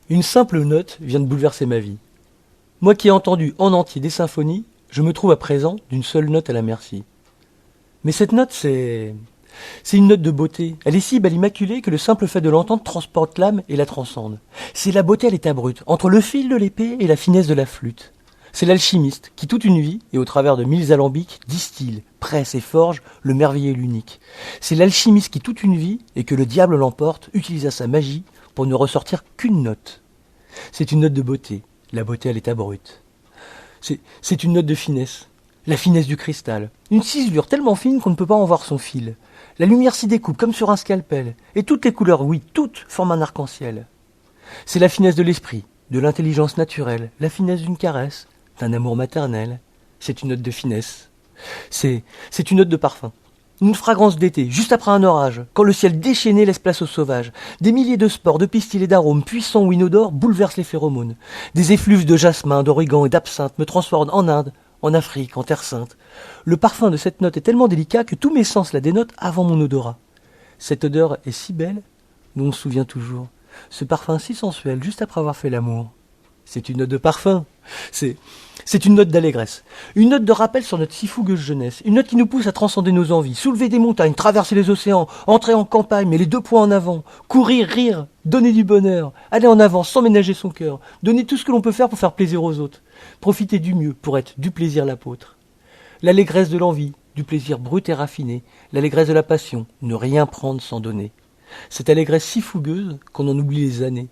Une simple note vient de bouleverser ma vie. Moi qui ai entendu en entier des symphonies, je me trouve à présent d'une seule note à la merci. Mais cette note, c'est une note de beauté. Elle est si belle, immaculée, que le simple fait de l'entendre transporte l'âme et la transcende. C'est la beauté à l'état brut, entre le fil de l'épée et la finesse de la flûte. C'est l'alchimiste qui, toute une vie, et au travers de 1000 alambics, distille, presse et forge le merveilleux et l'unique. C'est l'alchimiste qui, toute une vie, et que le diable l'emporte, utilisa sa magie pour ne ressortir qu'une note. C'est une note de beauté, la beauté à l'état brut. C'est une note de finesse, la finesse du cristal. Une ciselure tellement fine qu'on ne peut pas en voir son fil. La lumière s'y découpe comme sur un scalpel, et toutes les couleurs, oui, toutes, forment un arc-en-ciel. C'est la finesse de l'esprit, de l'intelligence naturelle, la finesse d'une caresse, d'un amour maternel. C'est une note de finesse. C'est une note de parfum. Une fragrance d'été, juste après un orage, quand le ciel déchaîné laisse place au sauvage. Des milliers de spores, de pistils et d'arômes puissants ou inodores bouleversent les phéromones. Des effluves de jasmin, d'origan et d'absinthe me transforment en Inde, en Afrique, en Terre Sainte. Le parfum de cette note est tellement délicat que tous mes sens la dénotent avant mon odorat. Cette odeur est si belle, dont on se souvient toujours. Ce parfum si sensuel, juste après avoir fait l'amour. C'est une note de parfum. C'est une note d'allégresse. Une note de rappel sur notre si fougueuse jeunesse. Une note qui nous pousse à transcender nos envies, soulever des montagnes, traverser les océans, entrer en campagne, mais les deux poings en avant. Courir, rire, donner du bonheur. Aller en avant sans ménager son cœur. Donner tout ce que l'on peut faire pour faire plaisir aux autres. Profiter du mieux pour être du plaisir l'apôtre. L'allégresse de l'envie, du plaisir brut et raffiné. L'allégresse de la passion, ne rien prendre sans donner. Cette allégresse si fougueuse qu'on en oublie les années.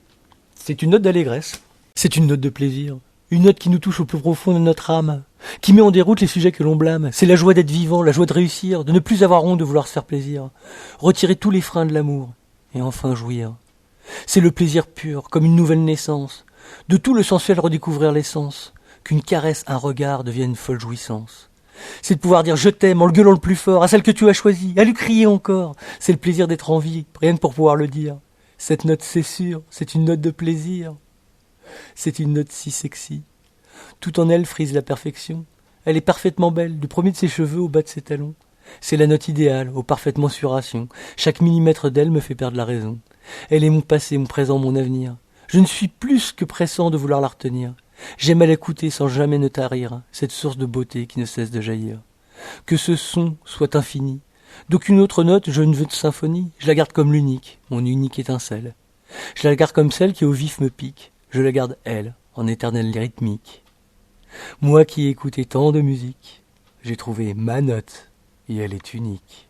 C'est une note d'allégresse. C'est une note de plaisir. Une note qui nous touche au plus profond de notre âme, qui met en déroute les sujets que l'on blâme. C'est la joie d'être vivant, la joie de réussir, de ne plus avoir honte de vouloir se faire plaisir, retirer tous les freins de l'amour, et enfin jouir. C'est le plaisir pur, comme une nouvelle naissance, de tout le sensuel redécouvrir l'essence, qu'une caresse, un regard devienne une folle jouissance. C'est de pouvoir dire je t'aime en le gueulant le plus fort, à celle que tu as choisie, à lui crier encore. C'est le plaisir d'être en vie, rien que pour pouvoir le dire. Cette note, c'est sûr, c'est une note de plaisir. C'est une note si sexy. Tout en elle frise la perfection. Elle est parfaitement belle, du premier de ses cheveux au bas de ses talons. C'est la note idéale, aux parfaites mensurations. Chaque millimètre d'elle me fait perdre la raison. Elle est mon passé, mon présent, mon avenir. Je ne suis plus que pressant de vouloir la retenir. J'aime à l'écouter sans jamais ne tarir, cette source de beauté qui ne cesse de jaillir. Que ce son soit infini. D'aucune autre note je ne veux de symphonie. Je la garde comme l'unique, mon unique étincelle. Je la garde comme celle qui au vif me pique. Je la garde, elle, en éternelle rythmique. Moi qui ai écouté tant de musique, j'ai trouvé ma note, et elle est unique.